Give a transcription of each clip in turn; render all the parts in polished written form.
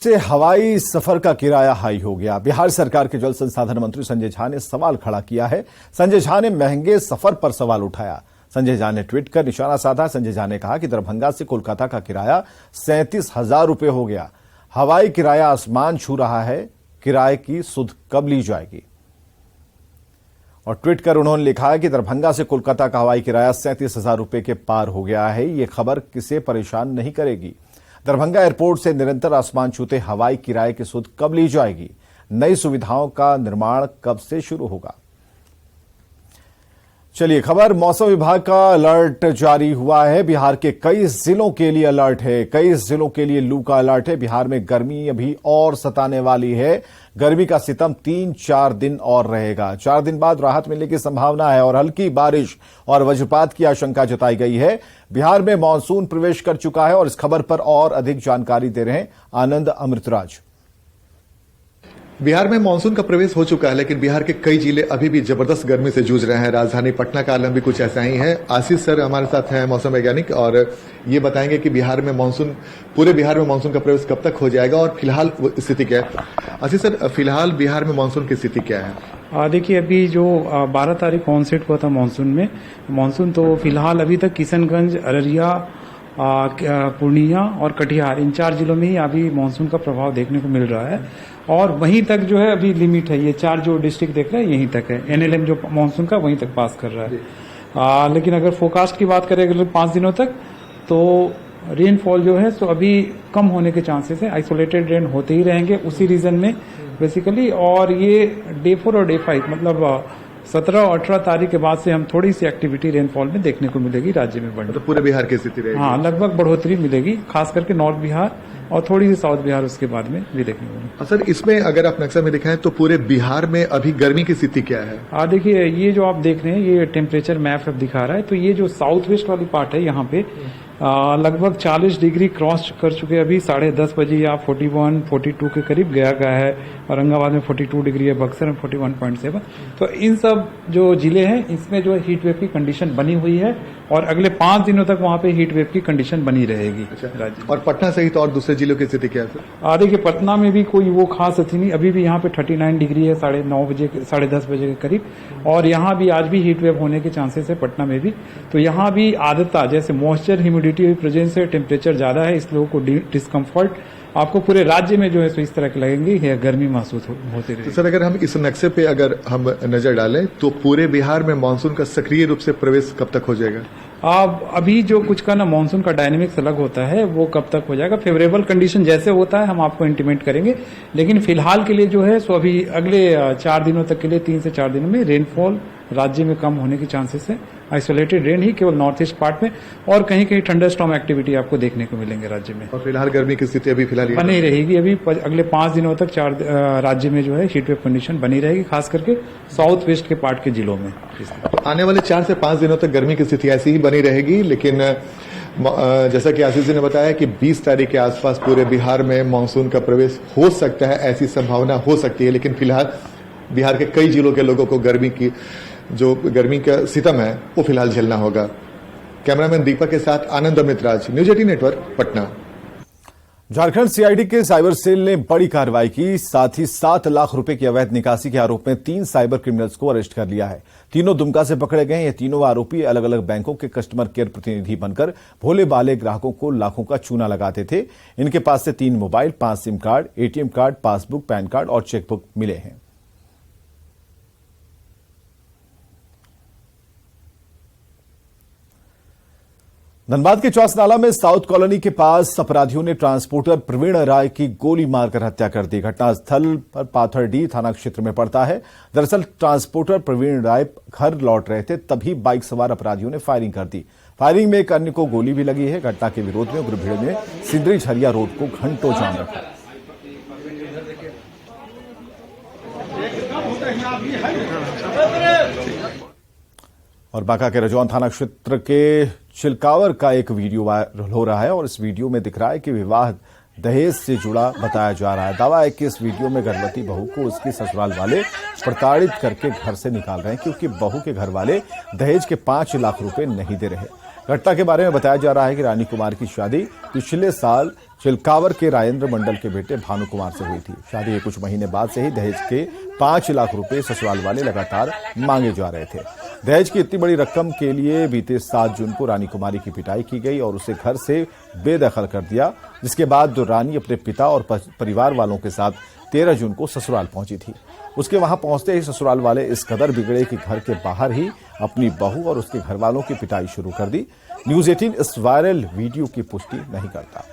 से हवाई सफर का किराया हाई हो गया। बिहार सरकार के जल संसाधन मंत्री संजय झा ने सवाल खड़ा किया है। संजय झा ने महंगे सफर पर सवाल उठाया। संजय झा ने ट्वीट कर निशाना साधा। संजय झा ने कहा कि दरभंगा से कोलकाता का किराया 37,000 रुपए हो गया। हवाई किराया आसमान छू रहा है। किराए की सुध कब ली जाएगी? और ट्वीट कर उन्होंने लिखा है कि दरभंगा से कोलकाता का हवाई किराया 37,000 रुपए के पार हो गया है। ये खबर किसे परेशान नहीं करेगी। दरभंगा एयरपोर्ट से निरंतर आसमान छूते हवाई किराए की सुध कब ली जाएगी? नई सुविधाओं का निर्माण कब से शुरू होगा? चलिए, खबर मौसम विभाग का अलर्ट जारी हुआ है। बिहार के कई जिलों के लिए अलर्ट है। कई जिलों के लिए लू का अलर्ट है। बिहार में गर्मी अभी और सताने वाली है। गर्मी का सितम 3-4 दिन और रहेगा। 4 दिन बाद राहत मिलने की संभावना है और हल्की बारिश और वज्रपात की आशंका जताई गई है। बिहार में मानसून प्रवेश कर चुका है और इस खबर पर और अधिक जानकारी दे रहे हैं आनंद अमृतराज। बिहार में मानसून का प्रवेश हो चुका है, लेकिन बिहार के कई जिले अभी भी जबरदस्त गर्मी से जूझ रहे हैं। राजधानी पटना का आलम भी कुछ ऐसा ही है। आशीष सर हमारे साथ हैं, मौसम वैज्ञानिक, और ये बताएंगे कि बिहार में मानसून, पूरे बिहार में मानसून का प्रवेश कब तक हो जाएगा और फिलहाल स्थिति क्या है। आशीष सर, फिलहाल बिहार में मानसून की स्थिति क्या है? देखिए, अभी जो 12 तारीख ऑनसेट हुआ था मानसून में, मानसून तो फिलहाल अभी तक किशनगंज, अररिया, पूर्णिया और कटिहार, इन 4 जिलों में ही अभी मानसून का प्रभाव देखने को मिल रहा है और वहीं तक जो है अभी लिमिट है। ये 4 जो डिस्ट्रिक्ट देख रहे हैं यहीं तक है। एनएलएम जो मानसून का वहीं तक पास कर रहा है। लेकिन अगर फोरकास्ट की बात करें अगले 5 दिनों तक, तो रेनफॉल जो है सो अभी कम होने के चांसेस है। आइसोलेटेड रेन होते ही रहेंगे उसी रीजन में बेसिकली। और ये डे 4 और डे 5 मतलब 17 और 18 तारीख के बाद से हम थोड़ी सी एक्टिविटी रेनफॉल में देखने को मिलेगी राज्य में बढ़ने। तो पूरे बिहार की स्थिति रहेगी? हाँ, लगभग बढ़ोतरी मिलेगी, खास करके नॉर्थ बिहार और थोड़ी सी साउथ बिहार उसके बाद में भी देखने को मिलेगी। सर, इसमें अगर आप नक्शा में दिखाएं तो पूरे बिहार में अभी गर्मी की स्थिति क्या है? देखिए, ये जो आप देख रहे हैं ये टेम्परेचर मैप अब दिखा रहा है। तो ये जो साउथ वेस्ट वाली पार्ट है यहाँ पे लगभग 40 डिग्री क्रॉस कर चुके हैं। अभी 10:30 बजे या 41, 42 के करीब गया है। औरंगाबाद में 42 डिग्री है, बक्सर में 41.7। तो इन सब जो जिले हैं इसमें जो हीट वेव की कंडीशन बनी हुई है और अगले 5 दिनों तक वहां पे हीट वेव की कंडीशन बनी रहेगी। राज्य और पटना सहित और दूसरे जिलों की स्थिति क्या है? देखिए, पटना में भी कोई वो खास स्थिति नहीं। अभी भी यहाँ पे 39 डिग्री है 10:30 बजे के करीब। और यहाँ भी आज भी हीट वेव होने के चांसेस है पटना में भी। तो यहाँ भी आर्द्रता, जैसे मॉइस्चर, ह्यूमिडिटी प्रेजेंस है, टेम्परेचर ज्यादा है, इस लोगों को डिस्कम्फर्ट आपको पूरे राज्य में जो है सो इस तरह की लगेंगे, गर्मी महसूस होती रहेगी। तो सर, अगर हम इस नक्शे पे अगर हम नजर डालें तो पूरे बिहार में मानसून का सक्रिय रूप से प्रवेश कब तक हो जाएगा? अभी जो कुछ का ना मानसून का डायनेमिक्स अलग होता है, वो कब तक हो जाएगा। फेवरेबल कंडीशन जैसे होता है हम आपको इंटीमेट करेंगे। लेकिन फिलहाल के लिए जो है सो अभी अगले 4 दिनों तक के लिए 3 से 4 दिनों में रेनफॉल राज्य में कम होने के चांसेस है। आइसोलेटेड रेन ही केवल नॉर्थ ईस्ट पार्ट में और कहीं कहीं थंडरस्टॉर्म एक्टिविटी आपको देखने को मिलेंगे राज्य में। और फिलहाल गर्मी की स्थिति अभी फिलहाल बनी रहेगी। अभी अगले 5 दिनों तक राज्य में जो है हीट वेव कंडीशन बनी रहेगी, खास करके साउथ वेस्ट के पार्ट के जिलों में। तो आने वाले 4 से 5 दिनों तक गर्मी की स्थिति ऐसी ही बनी रहेगी। लेकिन जैसा कि आशीष जी ने बताया कि 20 तारीख के आसपास पूरे बिहार में मानसून का प्रवेश हो सकता है, ऐसी संभावना हो सकती है। लेकिन फिलहाल बिहार के कई जिलों के लोगों को गर्मी का सितम है वो फिलहाल झेलना होगा। कैमरामैन दीपक के साथ Anand Amritraj, news 18 network, Patna. Jharkhand CID के साइबर सेल ने बड़ी कार्रवाई की। साथ ही 7 लाख रुपए की अवैध निकासी के आरोप में 3 साइबर क्रिमिनल्स को अरेस्ट कर लिया है। तीनों दुमका से पकड़े गए। ये तीनों आरोपी अलग अलग बैंकों के कस्टमर केयर प्रतिनिधि बनकर भोले भाले ग्राहकों को लाखों का चूना लगाते थे। इनके पास से 3 mobile, 5 SIM card, ATM card, passbook, pan card और चेकबुक मिले हैं। धनबाद के चौसनाला में साउथ कॉलोनी के पास अपराधियों ने ट्रांसपोर्टर प्रवीण राय की गोली मारकर हत्या कर दी। घटनास्थल पर पाथरडीह थाना क्षेत्र में पड़ता है। दरअसल ट्रांसपोर्टर प्रवीण राय घर लौट रहे थे, तभी बाइक सवार अपराधियों ने फायरिंग कर दी। फायरिंग में एक अन्य को गोली भी लगी है। घटना के विरोध में उग्र भीड़ ने सिंदरी झरिया रोड को घंटों जाम रखा। और बांका के रजौन थाना क्षेत्र के चिलकावर का एक वीडियो वायरल हो रहा है और इस वीडियो में दिख रहा है कि विवाह दहेज से जुड़ा बताया जा रहा है। दावा है कि इस वीडियो में गर्भवती बहू को उसके ससुराल वाले प्रताड़ित करके घर से निकाल रहे हैं, क्योंकि बहू के घर वाले दहेज के 5 लाख रुपए नहीं दे रहे। घटना के बारे में बताया जा रहा है कि रानी कुमार की शादी पिछले साल चिल्कावर के राजेंद्र मंडल के बेटे भानु कुमार से हुई थी। शादी के कुछ महीने बाद से ही दहेज के 5 लाख रुपए ससुराल वाले लगातार मांगे जा रहे थे। दहेज की इतनी बड़ी रकम के लिए बीते 7 जून को रानी कुमारी की पिटाई की गई और उसे घर से बेदखल कर दिया, जिसके बाद रानी अपने पिता और परिवार वालों के साथ 13 जून को ससुराल पहुंची थी। उसके वहां पहुंचते ही ससुराल वाले इस कदर बिगड़े कि घर के बाहर ही अपनी बहू और उसके घर वालों की पिटाई शुरू कर दी। न्यूज़ 18 इस वायरल वीडियो की पुष्टि नहीं करता।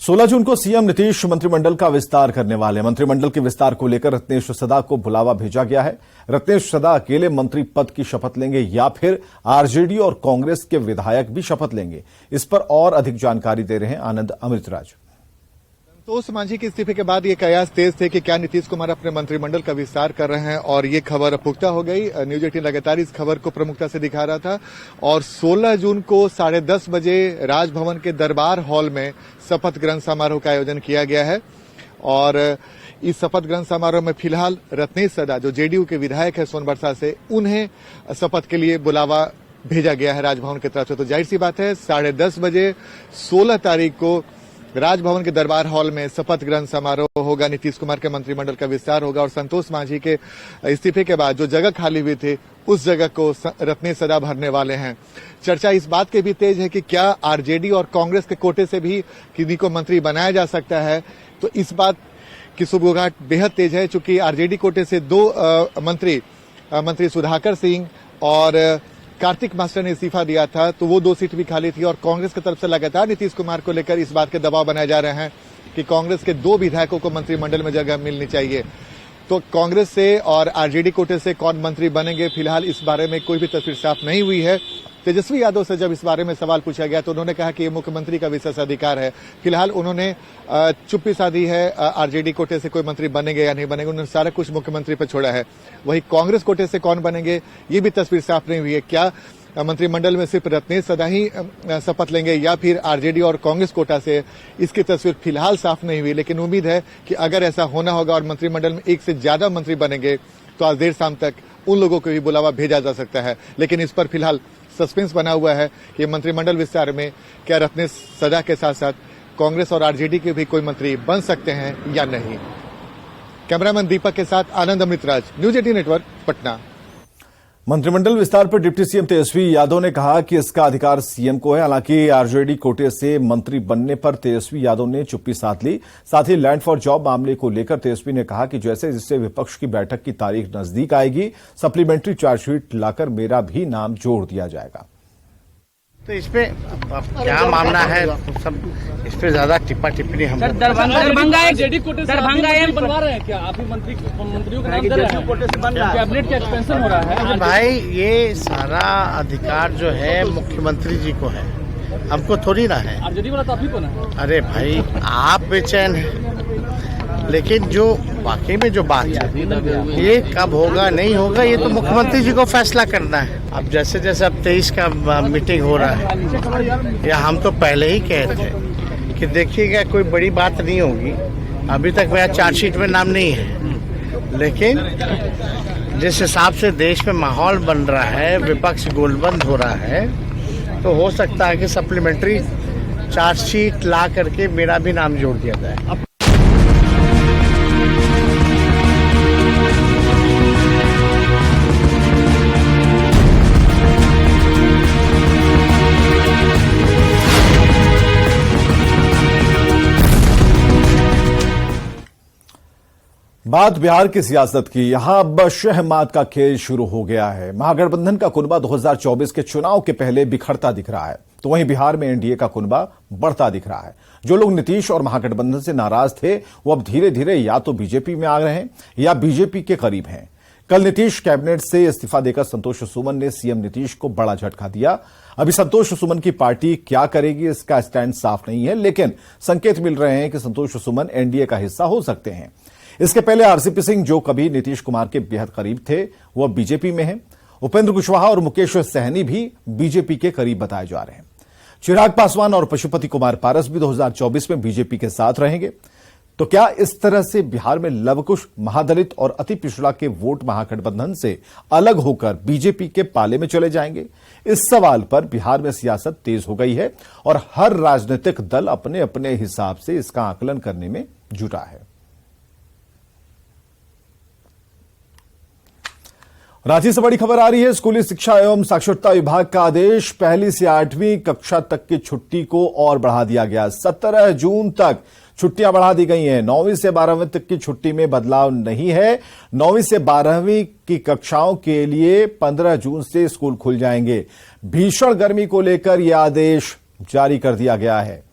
सोलह जून को सीएम नीतीश मंत्रिमंडल का विस्तार करने वाले। मंत्रिमंडल के विस्तार को लेकर रत्नेश सदा को बुलावा भेजा गया है। रत्नेश सदा अकेले मंत्री पद की शपथ लेंगे या फिर आरजेडी और कांग्रेस के विधायक भी शपथ लेंगे, इस पर और अधिक जानकारी दे रहे हैं आनंद अमृतराज। संतोष मांझी के इस्तीफे के बाद ये कयास तेज थे कि क्या नीतीश कुमार अपने मंत्रिमंडल का विस्तार कर रहे हैं और ये खबर पुख्ता हो गई। न्यूज 18 लगातार इस खबर को प्रमुखता से दिखा रहा था और 16 जून को 10:30 बजे राजभवन के दरबार हॉल में शपथ ग्रहण समारोह का आयोजन किया गया है और इस शपथ ग्रहण समारोह में फिलहाल रत्नेश सदा जो जेडीयू के विधायक है सोनबरसा से, उन्हें शपथ के लिए बुलावा भेजा गया है राजभवन की तरफ से। तो जाहिर सी बात है 10:30 बजे 16 तारीख को राजभवन के दरबार हॉल में शपथ ग्रहण समारोह होगा, नीतीश कुमार के मंत्रिमंडल का विस्तार होगा और संतोष मांझी के इस्तीफे के बाद जो जगह खाली हुई थी उस जगह को रत्नेश सदा भरने वाले हैं। चर्चा इस बात की भी तेज है कि क्या आरजेडी और कांग्रेस के कोटे से भी किसी को मंत्री बनाया जा सकता है। तो इस बात की सुगबुगाहट बेहद तेज है, चूंकि आरजेडी कोटे से 2 मंत्री सुधाकर सिंह और कार्तिक मास्टर ने इस्तीफा दिया था, तो वो 2 सीट भी खाली थी और कांग्रेस की तरफ से लगातार नीतीश कुमार को लेकर इस बात के दबाव बनाए जा रहे हैं कि कांग्रेस के 2 विधायकों को मंत्रिमंडल में जगह मिलनी चाहिए। तो कांग्रेस से और आरजेडी कोटे से कौन मंत्री बनेंगे, फिलहाल इस बारे में कोई भी तस्वीर साफ नहीं हुई है। तेजस्वी यादव से जब इस बारे में सवाल पूछा गया तो उन्होंने कहा कि ये मुख्यमंत्री का विशेष अधिकार है। फिलहाल उन्होंने चुप्पी साधी है, आरजेडी कोटे से कोई मंत्री बनेंगे या नहीं बनेंगे, उन्होंने सारा कुछ मुख्यमंत्री पर छोड़ा है। वहीं कांग्रेस कोटे से कौन बनेंगे ये भी तस्वीर साफ नहीं हुई है। क्या मंत्रिमंडल में सिर्फ रत्नेश सदा ही शपथ लेंगे या फिर आरजेडी और कांग्रेस कोटा से, इसकी तस्वीर फिलहाल साफ नहीं हुई। लेकिन उम्मीद है कि अगर ऐसा होना होगा और मंत्रिमंडल में 1 से ज्यादा मंत्री बनेंगे तो आज देर शाम तक उन लोगों को भी बुलावा भेजा जा सकता है। लेकिन इस पर फिलहाल सस्पेंस बना हुआ है कि मंत्रिमंडल विस्तार में क्या रत्नेश सदा के साथ साथ कांग्रेस और आरजेडी के भी कोई मंत्री बन सकते हैं या नहीं। कैमरामैन दीपक के साथ आनंद अमृतराज, न्यूज 18 नेटवर्क, पटना। मंत्रिमंडल विस्तार पर डिप्टी सीएम तेजस्वी यादव ने कहा कि इसका अधिकार सीएम को है। हालांकि आरजेडी कोटे से मंत्री बनने पर तेजस्वी यादव ने चुप्पी साध ली। साथ ही लैंड फॉर जॉब मामले को लेकर तेजस्वी ने कहा कि जैसे जिससे विपक्ष की बैठक की तारीख नजदीक आएगी, सप्लीमेंट्री चार्जशीट लाकर मेरा भी नाम जोड़ दिया जाएगा। तो इसपे क्या मामला है, सब इस पे ज्यादा टिप्पा टिप्पणी हम दरभंगा बनवा रहे हैं क्या? आप ही मंत्रियों का नाम दे रहे हैं, कोटे से बन रहा है, कैबिनेट का एक्सपेंशन हो रहा है। भाई ये सारा अधिकार जो है मुख्यमंत्री जी को है, हमको थोड़ी ना है। आरजेडी वाला तो आप ही को ना। अरे भाई आप बेचैन है, लेकिन जो वाकई में जो बात है ये कब होगा नहीं होगा ये तो मुख्यमंत्री जी को फैसला करना है। अब जैसे जैसे अब 23 का मीटिंग हो रहा है, या हम तो पहले ही कहे थे कि देखिएगा कोई बड़ी बात नहीं होगी। अभी तक मेरा चार्जशीट में नाम नहीं है, लेकिन जिस हिसाब से देश में माहौल बन रहा है, विपक्ष गोलबंद हो रहा है, तो हो सकता है कि सप्लीमेंट्री चार्जशीट ला करके मेरा भी नाम जोड़ दिया जाए। बात बिहार की सियासत की। यहां अब शहमात का खेल शुरू हो गया है। महागठबंधन का कुनबा 2024 के चुनाव के पहले बिखरता दिख रहा है, तो वहीं बिहार में एनडीए का कुनबा बढ़ता दिख रहा है। जो लोग नीतीश और महागठबंधन से नाराज थे वो अब धीरे धीरे या तो बीजेपी में आ रहे हैं या बीजेपी के करीब हैं। कल नीतीश कैबिनेट से इस्तीफा देकर संतोष सुमन ने सीएम नीतीश को बड़ा झटका दिया। अभी संतोष सुमन की पार्टी क्या करेगी इसका स्टैंड साफ नहीं है, लेकिन संकेत मिल रहे हैं कि संतोष सुमन एनडीए का हिस्सा हो सकते हैं। इसके पहले आरसीपी सिंह, जो कभी नीतीश कुमार के बेहद करीब थे, वो अब बीजेपी में हैं उपेंद्र कुशवाहा और मुकेश सहनी भी बीजेपी के करीब बताए जा रहे हैं। चिराग पासवान और पशुपति कुमार पारस भी 2024 में बीजेपी के साथ रहेंगे। तो क्या इस तरह से बिहार में लवकुश, महादलित और अति पिछड़ा के वोट महागठबंधन से अलग होकर बीजेपी के पाले में चले जाएंगे? इस सवाल पर बिहार में सियासत तेज हो गई है और हर राजनीतिक दल अपने अपने हिसाब से इसका आकलन करने में जुटा है। रांची से बड़ी खबर आ रही है। स्कूली शिक्षा एवं साक्षरता विभाग का आदेश, 1 से 8वीं कक्षा तक की छुट्टी को और बढ़ा दिया गया। 17 जून तक छुट्टियां बढ़ा दी गई हैं। 9वीं से 12वीं तक की छुट्टी में बदलाव नहीं है। 9वीं से 12वीं की कक्षाओं के लिए 15 जून से स्कूल खुल जाएंगे। भीषण गर्मी को लेकर यह आदेश जारी कर दिया गया है।